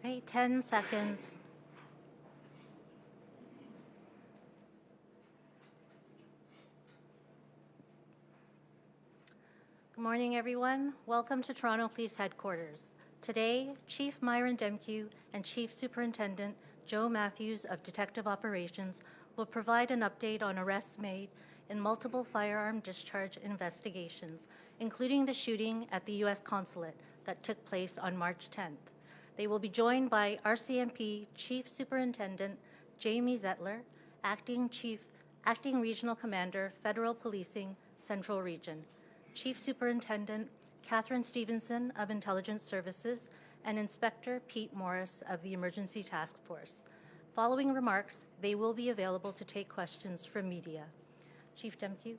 Okay, 10 seconds. Good morning, everyone. Welcome to Toronto Police Headquarters. Today, Chief Myron Demkew and Chief Superintendent Joe Matthews of Detective Operations will provide an update on arrests made in multiple firearm discharge investigations, including the shooting at the U.S. Consulate that took place on March 10th. They will be joined by RCMP Chief Superintendent Jamie Zettler, Acting Regional Commander, Federal Policing, Central Region, Chief Superintendent Catherine Stevenson of Intelligence Services, and Inspector Pete Morris of the Emergency Task Force. Following remarks, they will be available to take questions from media. Chief Demkew.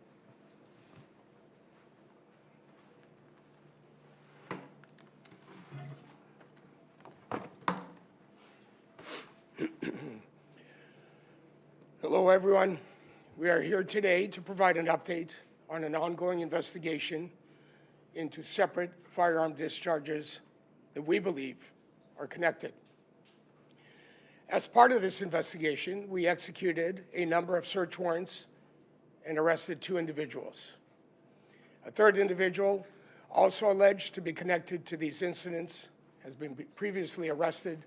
Hello, everyone. We are here today to provide an update on an ongoing investigation into separate firearm discharges that we believe are connected. As part of this investigation, we executed a number of search warrants and arrested 2 individuals. A third individual, also alleged to be connected to these incidents, has been previously arrested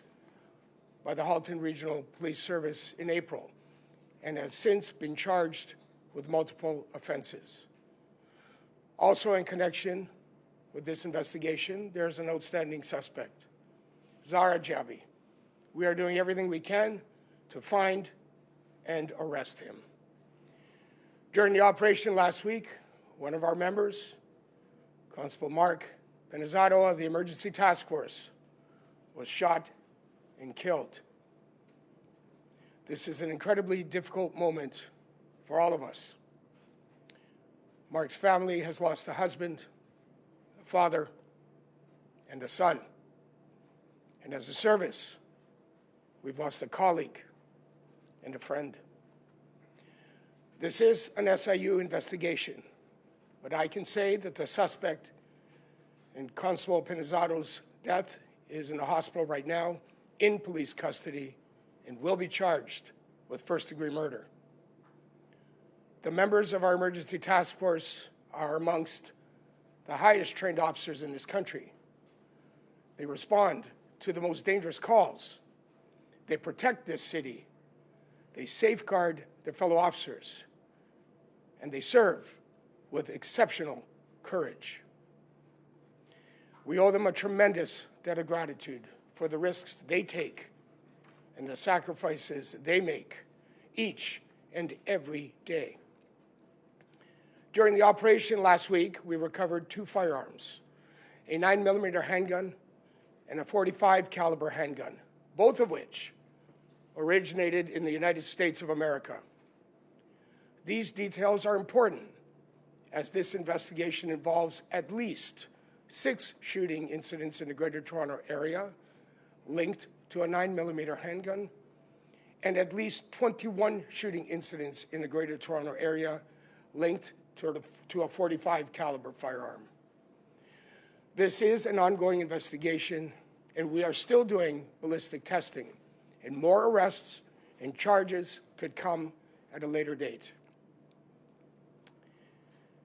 by the Halton Regional Police Service in April and has since been charged with multiple offenses. Also in connection with this investigation, there's an outstanding suspect, Zara Jabi. We are doing everything we can to find and arrest him. During the operation last week, one of our members, Constable Mark Benizzato of the Emergency Task Force, was shot and killed. This is an incredibly difficult moment for all of us. Mark's family has lost a husband, a father, and a son. And as a service, we've lost a colleague and a friend. This is an SIU investigation, but I can say that the suspect in Constable Penizzato's death is in the hospital right now, in police custody, and will be charged with first-degree murder. The members of our emergency task force are amongst the highest trained officers in this country. They respond to the most dangerous calls. They protect this city. They safeguard their fellow officers. And they serve with exceptional courage. We owe them a tremendous debt of gratitude for the risks they take and the sacrifices they make each and every day. During the operation last week, we recovered 2 firearms, a 9mm handgun and a .45 caliber handgun, both of which originated in the United States of America. These details are important as this investigation involves at least 6 shooting incidents in the Greater Toronto Area linked to a 9mm handgun, and at least 21 shooting incidents in the Greater Toronto Area linked to a .45 caliber firearm. This is an ongoing investigation, and we are still doing ballistic testing, and more arrests and charges could come at a later date.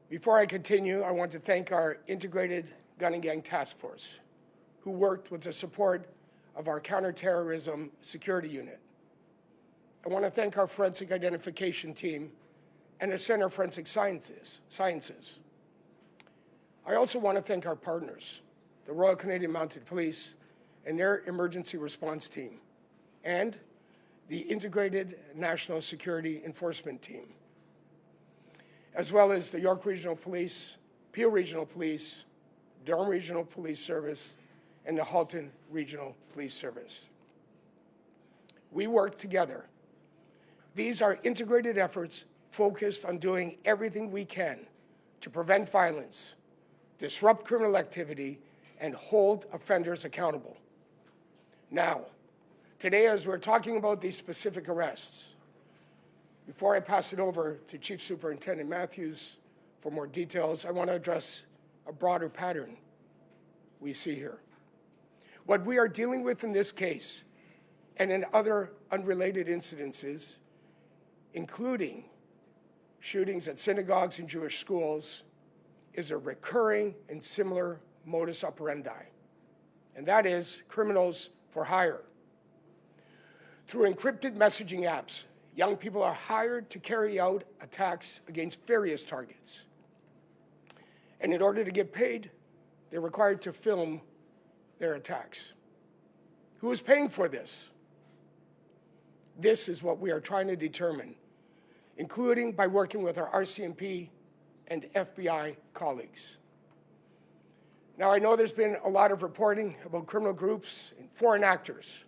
Before I continue, I want to thank our Integrated Gun and Gang Task Force, who worked with the support of our Counterterrorism Security Unit. I want to thank our Forensic Identification Team and the Center of Forensic Sciences. I also want to thank our partners, the Royal Canadian Mounted Police and their Emergency Response Team, and the Integrated National Security Enforcement Team, as well as the York Regional Police, Peel Regional Police, Durham Regional Police Service, and the Halton Regional Police Service. We work together. These are integrated efforts focused on doing everything we can to prevent violence, disrupt criminal activity, and hold offenders accountable. Now, today, as we're talking about these specific arrests, before I pass it over to Chief Superintendent Matthews for more details, I want to address a broader pattern we see here. What we are dealing with in this case and in other unrelated incidences, including shootings at synagogues and Jewish schools, is a recurring and similar modus operandi, and that is criminals for hire. Through encrypted messaging apps, young people are hired to carry out attacks against various targets. And in order to get paid, they're required to film their attacks. Who is paying for this? This is what we are trying to determine, including by working with our RCMP and FBI colleagues. Now, I know there's been a lot of reporting about criminal groups and foreign actors,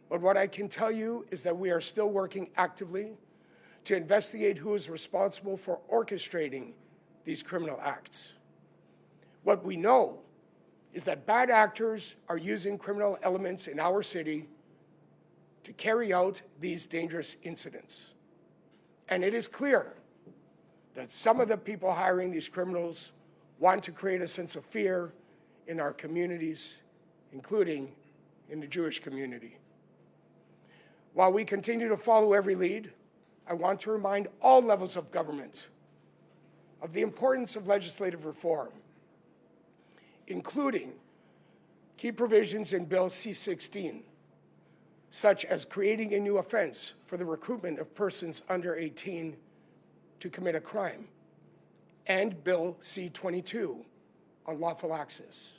but what I can tell you is that we are still working actively to investigate who is responsible for orchestrating these criminal acts. What we know is that bad actors are using criminal elements in our city to carry out these dangerous incidents. And it is clear that some of the people hiring these criminals want to create a sense of fear in our communities, including in the Jewish community. While we continue to follow every lead, I want to remind all levels of government of the importance of legislative reform, including key provisions in Bill C-16, such as creating a new offense for the recruitment of persons under 18 to commit a crime, and Bill C-22 on lawful access.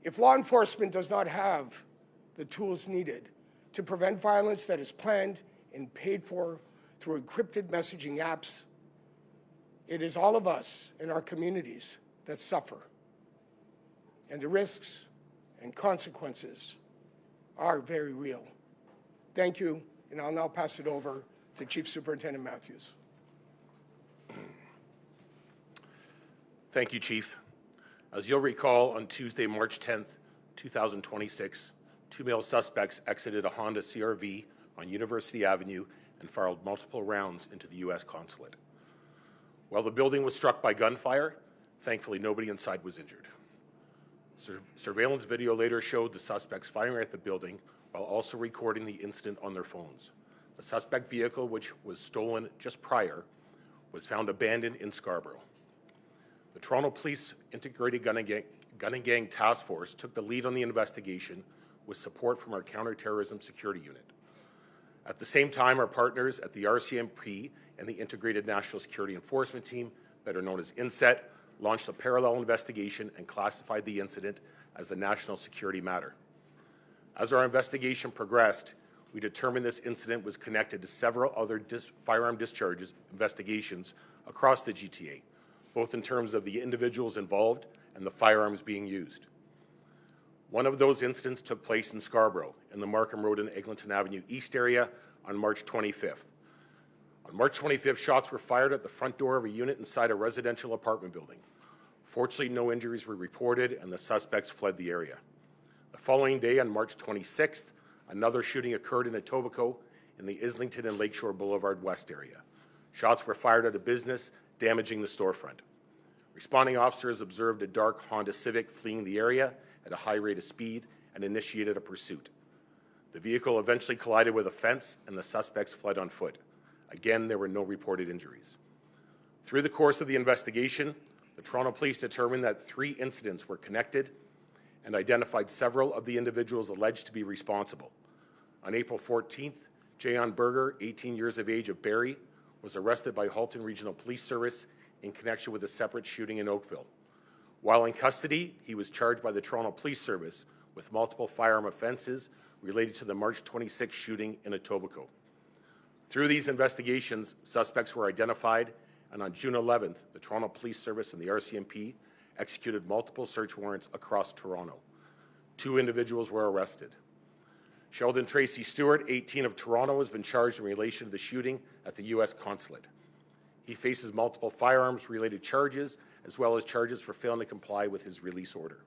If law enforcement does not have the tools needed to prevent violence that is planned and paid for through encrypted messaging apps, it is all of us in our communities that suffer. And the risks and consequences are very real. Thank you, and I'll now pass it over to Chief Superintendent Matthews. Thank you, Chief. As you'll recall, on Tuesday, March 10th, 2026, two male suspects exited a Honda CR-V on University Avenue and fired multiple rounds into the U.S. Consulate. While the building was struck by gunfire, thankfully nobody inside was injured. Surveillance video later showed the suspects firing at the building while also recording the incident on their phones. The suspect vehicle, which was stolen just prior, was found abandoned in Scarborough. The Toronto Police Integrated Gun and Gang Task Force took the lead on the investigation with support from our Counterterrorism Security Unit. At the same time, our partners at the RCMP and the Integrated National Security Enforcement Team, better known as INSET, launched a parallel investigation and classified the incident as a national security matter. As our investigation progressed, we determined this incident was connected to several other firearm discharges investigations across the GTA, both in terms of the individuals involved and the firearms being used. One of those incidents took place in Scarborough, in the Markham Road and Eglinton Avenue East area on March 25th. On March 25th, shots were fired at the front door of a unit inside a residential apartment building. Fortunately, no injuries were reported and the suspects fled the area. The following day, on March 26th, another shooting occurred in Etobicoke in the Islington and Lakeshore Boulevard West area. Shots were fired at a business, damaging the storefront. Responding officers observed a dark Honda Civic fleeing the area at a high rate of speed and initiated a pursuit. The vehicle eventually collided with a fence and the suspects fled on foot. Again, there were no reported injuries. Through the course of the investigation, the Toronto Police determined that 3 incidents were connected and identified several of the individuals alleged to be responsible. On April 14th, Jayon Berger, 18 years of age, of Barrie, was arrested by Halton Regional Police Service in connection with a separate shooting in Oakville. While in custody, he was charged by the Toronto Police Service with multiple firearm offences related to the March 26 shooting in Etobicoke. Through these investigations, suspects were identified, and on June 11th, the Toronto Police Service and the RCMP executed multiple search warrants across Toronto. 2 individuals were arrested. Sheldon Tracy Stewart, 18, of Toronto, has been charged in relation to the shooting at the U.S. Consulate. He faces multiple firearms-related charges, as well as charges for failing to comply with his release order.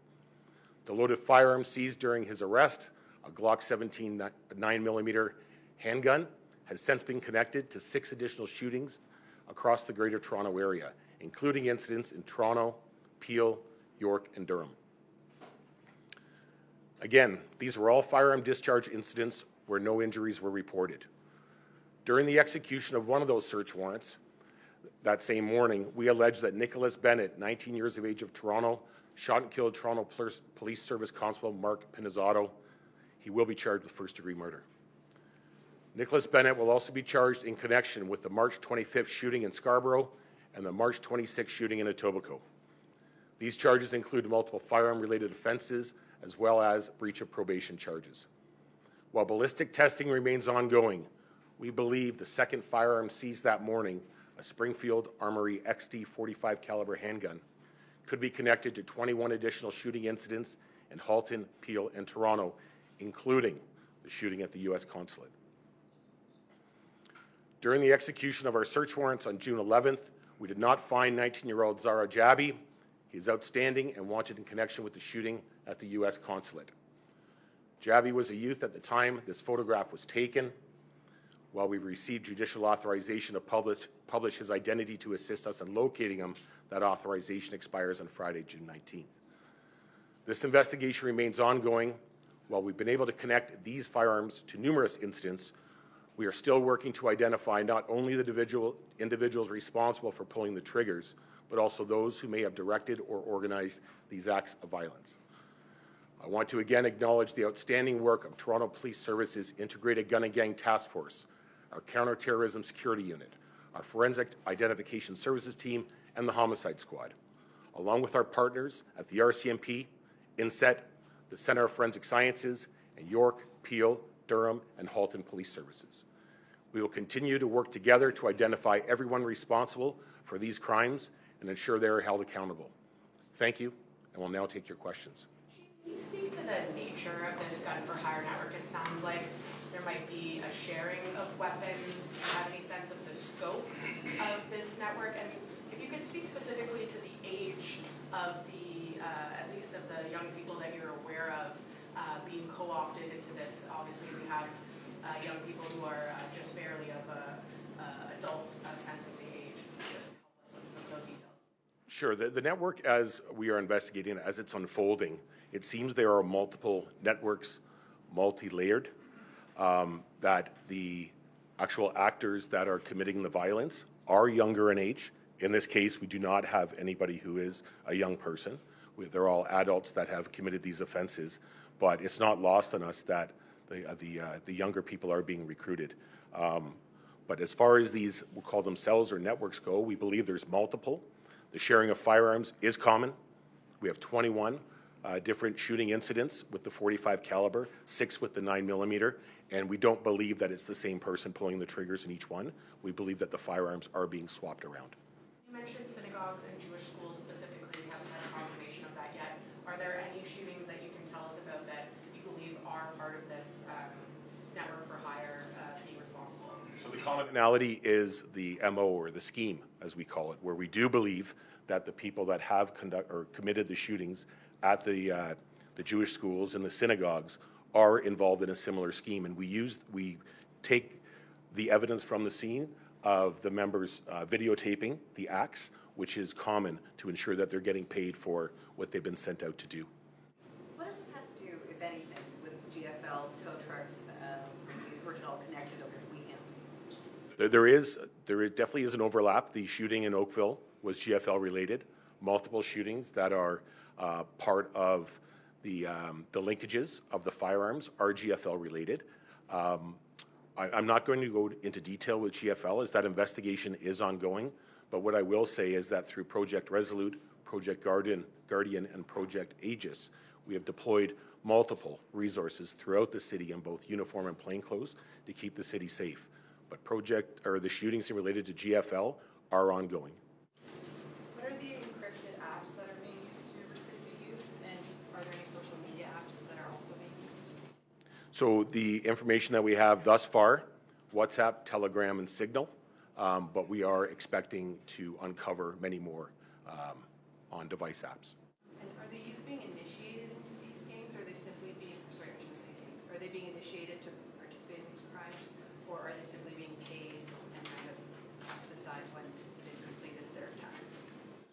The loaded firearm seized during his arrest, a Glock 17 9mm handgun, has since been connected to 6 additional shootings across the Greater Toronto Area, including incidents in Toronto, Peel, York, and Durham. Again, these were all firearm discharge incidents where no injuries were reported. During the execution of one of those search warrants that same morning, we allege that Nicholas Bennett, 19 years of age, of Toronto, shot and killed Toronto Police Service Constable Mark Pinizzato. He will be charged with first-degree murder. Nicholas Bennett will also be charged in connection with the March 25th shooting in Scarborough and the March 26th shooting in Etobicoke. These charges include multiple firearm-related offenses as well as breach of probation charges. While ballistic testing remains ongoing, we believe the second firearm seized that morning, a Springfield Armory XD .45 caliber handgun, could be connected to 21 additional shooting incidents in Halton, Peel, and Toronto, including the shooting at the U.S. Consulate. During the execution of our search warrants on June 11th, we did not find 19-year-old Zara Jabi. He is outstanding and wanted in connection with the shooting at the U.S. Consulate. Jabi was a youth at the time this photograph was taken. While we received judicial authorization to publish his identity to assist us in locating him, that authorization expires on Friday, June 19th. This investigation remains ongoing. While we've been able to connect these firearms to numerous incidents, we are still working to identify not only the individuals responsible for pulling the triggers, but also those who may have directed or organized these acts of violence. I want to again acknowledge the outstanding work of Toronto Police Service's Integrated Gun and Gang Task Force, our Counterterrorism Security Unit, our Forensic Identification Services Team, and the Homicide Squad, along with our partners at the RCMP, INSET, the Centre of Forensic Sciences, and York, Peel, Durham, and Halton Police Services. We will continue to work together to identify everyone responsible for these crimes and ensure they are held accountable. Thank you, and we'll now take your questions. Can you speak to the nature of this gun-for-hire network? It sounds like there might be a sharing of weapons. Do you have any sense of the scope of this network? And if you could speak specifically to the age of the, at least of the young people that you're aware of being co-opted into this. Obviously, we have young people who are just barely of adult sentencing age. Just help us with some of those details. Sure. The network, as we are investigating, as it's unfolding, it seems there are multiple networks, multi-layered, that the actual actors that are committing the violence are younger in age. In this case, we do not have anybody who is a young person. They're all adults that have committed these offenses, but it's not lost on us that the younger people are being recruited. But as far as these, we'll call them cells or networks go, we believe there's multiple. The sharing of firearms is common. We have 21 different shooting incidents with the .45 caliber, 6 with the 9mm, and we don't believe that it's the same person pulling the triggers in each one. We believe that the firearms are being swapped around. You mentioned synagogues and Jewish schools specifically. You haven't had confirmation of that yet. Are there any shootings that you can tell us about that you believe are part of this network for hire being responsible? So the commonality is the MO, or the scheme, as we call it, where we do believe that the people that have committed the shootings at the Jewish schools and the synagogues are involved in a similar scheme, and we take the evidence from the scene of the members videotaping the acts, which is common to ensure that they're getting paid for what they've been sent out to do. What does this have to do, if anything, with GFL's tow trucks being all connected over the weekend? There definitely is an overlap. The shooting in Oakville was GFL related. Multiple shootings that are part of the linkages of the firearms are GFL related. I'm not going to go into detail with GFL as that investigation is ongoing, but what I will say is that through Project Resolute, Project Guardian, and Project Aegis, we have deployed multiple resources throughout the city in both uniform and plainclothes to keep the city safe. But the shootings related to GFL are ongoing. What are the encrypted apps that are being used to recruit the youth, and are there any social media apps that are also being used? So the information that we have thus far, WhatsApp, Telegram, and Signal, but we are expecting to uncover many more on device apps. And are the youth being initiated into these gangs, or are they simply being, sorry, I shouldn't say gangs, are they being initiated to participate in these crimes, or are they simply being paid and kind of cast aside when they've completed their task?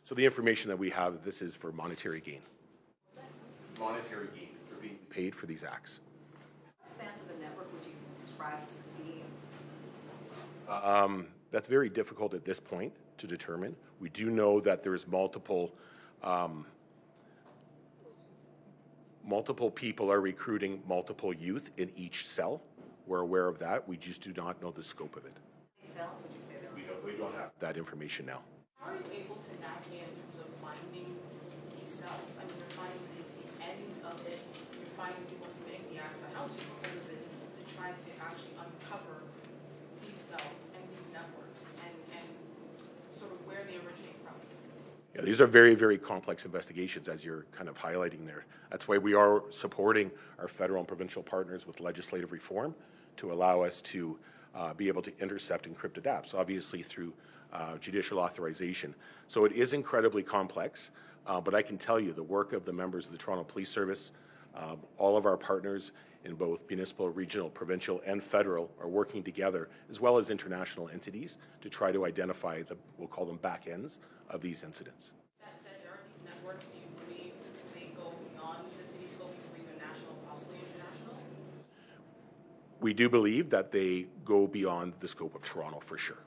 So the information that we have, this is for monetary gain. Monetary gain. They're being paid for these acts. What spans of the network would you describe this as being? That's very difficult at this point to determine. We do know that there's multiple people are recruiting multiple youth in each cell. We're aware of that. We just do not know the scope of it. How many cells would you say there are? We don't have that information now. How are you able to navigate in terms of finding these cells? I mean, you're finding the end of it, you're finding people committing the act, but how difficult is it to try to actually uncover these cells and these networks and sort of where they originate from? Yeah, these are very, very complex investigations, as you're kind of highlighting there. That's why we are supporting our federal and provincial partners with legislative reform to allow us to be able to intercept encrypted apps, obviously through judicial authorization. So it is incredibly complex, but I can tell you the work of the members of the Toronto Police Service, all of our partners in both municipal, regional, provincial, and federal are working together, as well as international entities, to try to identify the, we'll call them back ends of these incidents. That said, there are these networks. Do you believe they go beyond the city scope? Do you believe they're national, possibly international? We do believe that they go beyond the scope of Toronto for sure.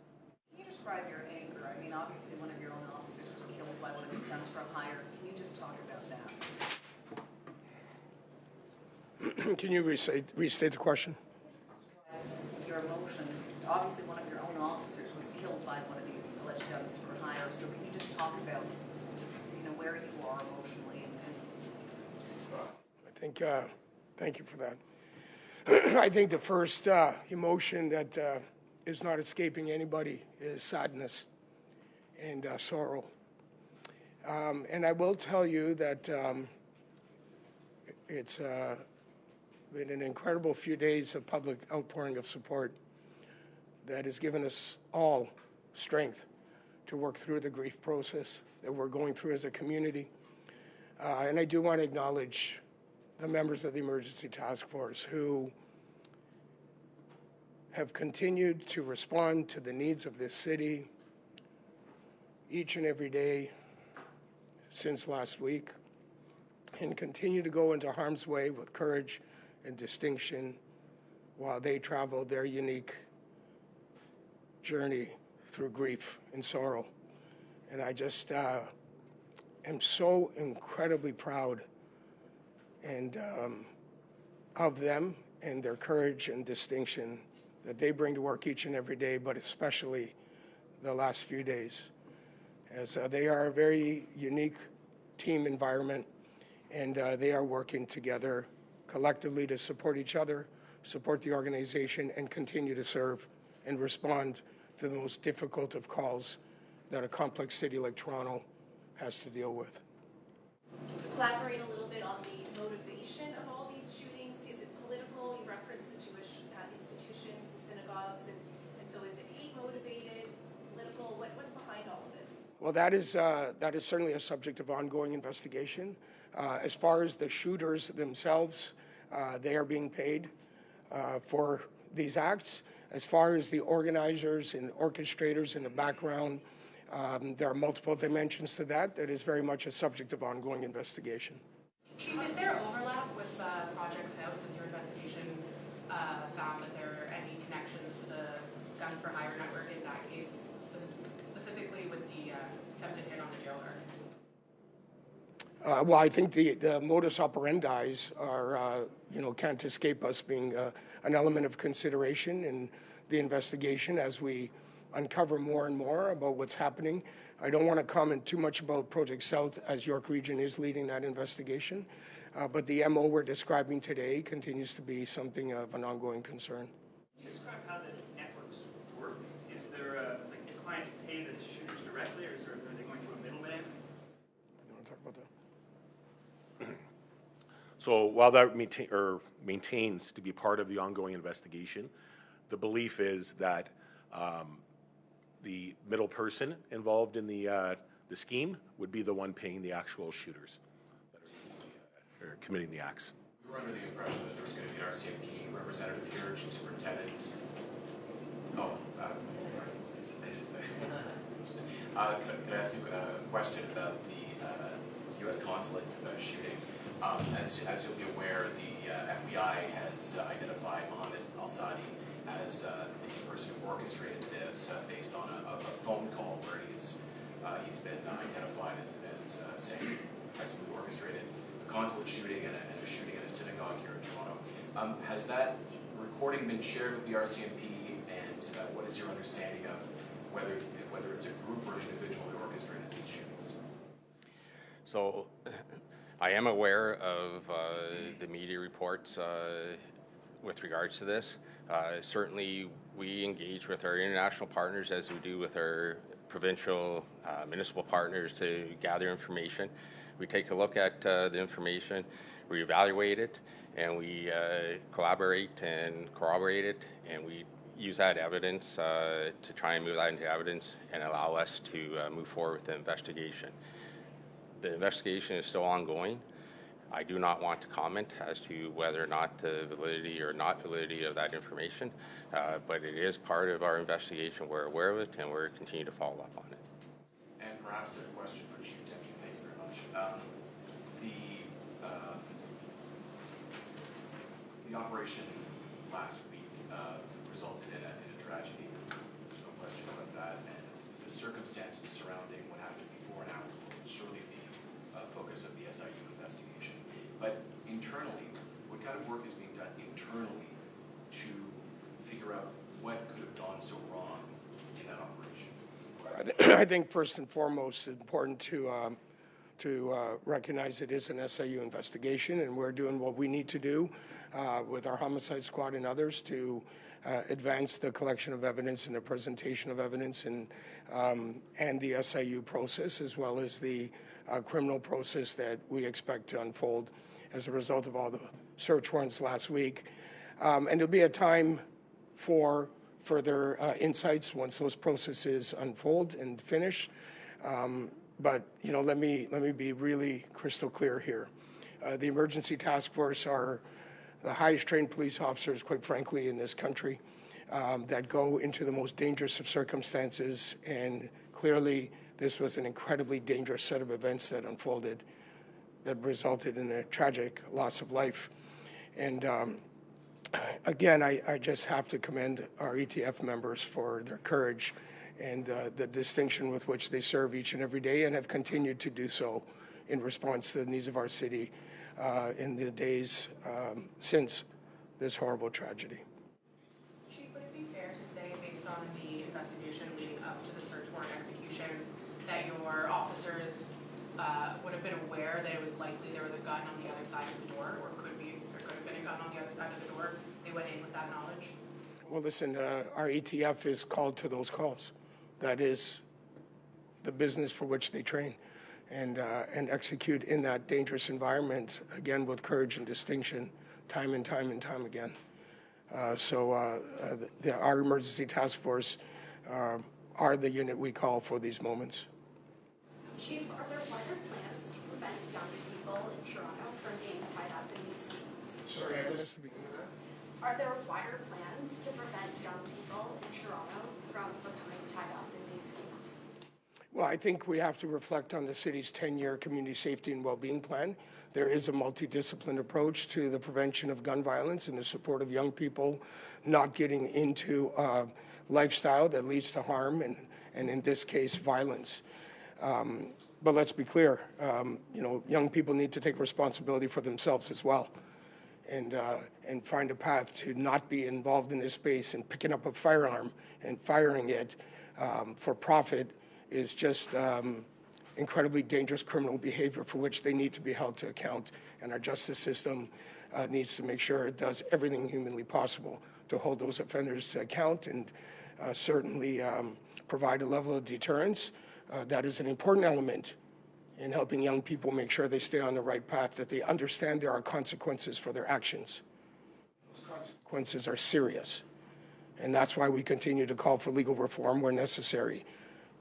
Can you describe your anger? I mean, obviously one of your own officers was killed by one of these guns for hire. Can you just talk about that? Can you restate the question? Your emotions. Obviously one of your own officers was killed by one of these alleged guns for hire. So can you just talk about, where you are emotionally I think, thank you for that. I think the first emotion that is not escaping anybody is sadness and sorrow. And I will tell you that it's been an incredible few days of public outpouring of support that has given us all strength to work through the grief process that we're going through as a community. And I do want to acknowledge the members of the Emergency Task Force who have continued to respond to the needs of this city each and every day since last week, and continue to go into harm's way with courage and distinction while they travel their unique journey through grief and sorrow. And I just am so incredibly proud and of them and their courage and distinction that they bring to work each and every day, but especially the last few days, as they are a very unique team environment, and they are working together collectively to support each other, support the organization, and continue to serve and respond to the most difficult of calls that a complex city like Toronto has to deal with. Elaborate a little bit on the motivation of all these shootings. Is it political? You referenced the Jewish institutions and synagogues, and so is it hate motivated, political? What's behind all of it? Well, that is certainly a subject of ongoing investigation. As far as the shooters themselves, they are being paid for these acts. As far as the organizers and orchestrators in the background, there are multiple dimensions to that. That is very much a subject of ongoing investigation. Chief, is there overlap with Project South? Has your investigation found that there are any connections to the Guns for Hire network in that case, specifically with the attempted hit on the jail guard? Well, I think the modus operandi are, can't escape us being an element of consideration in the investigation as we uncover more and more about what's happening. I don't want to comment too much about Project South as York Region is leading that investigation, but the MO we're describing today continues to be something of an ongoing concern. Can you describe how the networks work? Is there do clients pay the shooters directly, or are they going to a middleman? You want to talk about that? So while that maintains to be part of the ongoing investigation, the belief is that the middle person involved in the scheme would be the one paying the actual shooters that are committing the acts. We were under the impression that there was going to be an RCMP representative here, Chief Superintendent. Oh, sorry. Could I ask you a question about the U.S. Consulate shooting? As you'll be aware, the FBI has identified Mohammed Al-Sadi as the person who orchestrated this based on a phone call where he's been identified as saying effectively orchestrated a Consulate shooting and a shooting at a synagogue here in Toronto. Has that recording been shared with the RCMP, and what is your understanding of whether it's a group or an individual that orchestrated these shootings? So I am aware of the media reports with regards to this. Certainly we engage with our international partners as we do with our provincial municipal partners to gather information. We take a look at the information, we evaluate it, and we collaborate and corroborate it, and we use that evidence to try and move that into evidence and allow us to move forward with the investigation. The investigation is still ongoing. I do not want to comment as to whether or not the validity or not validity of that information, but it is part of our investigation. We're aware of it, and we're continuing to follow up on it. And perhaps a question for Chief Deputy. Thank you very much. The operation last week resulted in a tragedy. No question about that. And the circumstances surrounding what happened before and after will surely be a focus of the SIU investigation. But internally, what kind of work is being done internally to figure out what could have gone so wrong in that operation? I think first and foremost, it's important to recognize it is an SIU investigation, and we're doing what we need to do with our homicide squad and others to advance the collection of evidence and the presentation of evidence and the SIU process, as well as the criminal process that we expect to unfold as a result of all the search warrants last week. And there'll be a time for further insights once those processes unfold and finish. But let me be really crystal clear here. The Emergency Task Force are the highest trained police officers, quite frankly, in this country that go into the most dangerous of circumstances. And clearly, this was an incredibly dangerous set of events that unfolded that resulted in a tragic loss of life. And again, I just have to commend our ETF members for their courage and the distinction with which they serve each and every day and have continued to do so in response to the needs of our city in the days since this horrible tragedy. Chief, would it be fair to say, based on the investigation leading up to the search warrant execution, that your officers would have been aware that it was likely there was a gun on the other side of the door, or there could have been a gun on the other side of the door? They went in with that knowledge? Well, listen, our ETF is called to those calls. That is the business for which they train and execute in that dangerous environment, again, with courage and distinction, time and time again. Our Emergency Task Force are the unit we call for these moments. Chief, are there wider plans to prevent young people in Toronto from being tied up in these schemes? Sorry, I missed the beginning of that. Are there wider plans to prevent young people in Toronto from becoming tied up in these schemes? Well, I think we have to reflect on the city's 10-year community safety and well-being plan. There is a multidisciplined approach to the prevention of gun violence and the support of young people not getting into a lifestyle that leads to harm and in this case, violence. But let's be clear, young people need to take responsibility for themselves as well and find a path to not be involved in this space, and picking up a firearm and firing it for profit is just incredibly dangerous criminal behavior for which they need to be held to account. And our justice system needs to make sure it does everything humanly possible to hold those offenders to account and certainly provide a level of deterrence. That is an important element in helping young people make sure they stay on the right path, that they understand there are consequences for their actions. Those consequences are serious. And that's why we continue to call for legal reform where necessary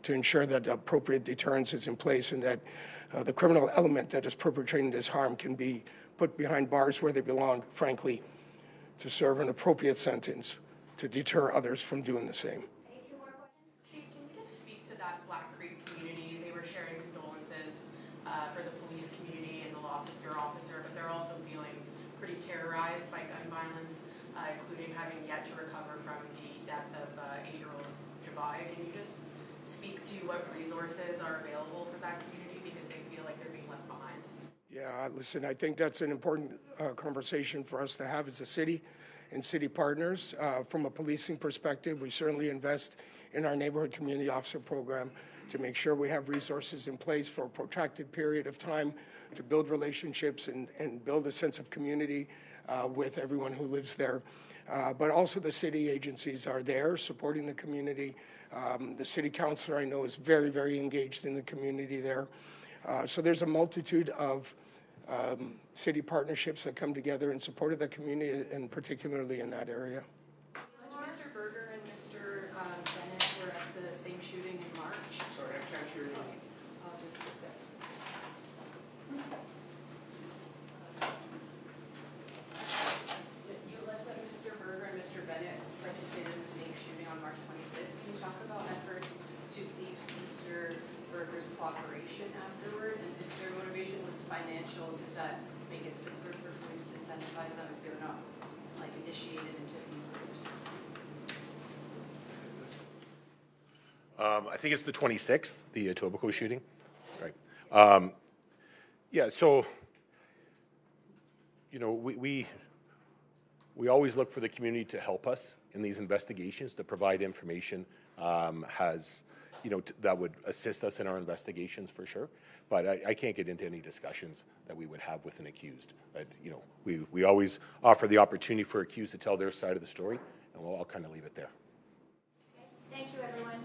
to ensure that appropriate deterrence is in place and that the criminal element that is perpetrating this harm can be put behind bars where they belong, frankly, to serve an appropriate sentence to deter others from doing the same. Chief, can you just speak to that Black Creek community? They were sharing condolences for the police community and the loss of your officer, but violence, including having yet to recover from the death of 8-year-old Jabai. Can you just speak to what resources are available for that community because they feel like they're being left behind? Yeah, listen, I think that's an important conversation for us to have as a city and city partners. From a policing perspective, we certainly invest in our neighborhood community officer program to make sure we have resources in place for a protracted period of time to build relationships and build a sense of community with everyone who lives there. But also the city agencies are there supporting the community. The city councilor, I know, is very, very engaged in the community there. So there's a multitude of city partnerships that come together in support of the community, and particularly in that area. Mr. Berger and Mr. Bennett were at the same shooting in March. Sorry, I can't hear you. I'll just a sec. You alleged that Mr. Berger and Mr. Bennett participated in the same shooting on March 25th. Can you talk about efforts to seek Mr. Berger's cooperation afterward? And if their motivation was financial, does that make it simpler for police to incentivize them if they're not initiated into these groups? I think it's the 26th, the Etobicoke shooting, right? Yeah, so, you know, we always look for the community to help us in these investigations, to provide information that would assist us in our investigations for sure. But I can't get into any discussions that we would have with an accused. But, you know, we always offer the opportunity for accused to tell their side of the story, and I'll kind of leave it there. Thank you, everyone.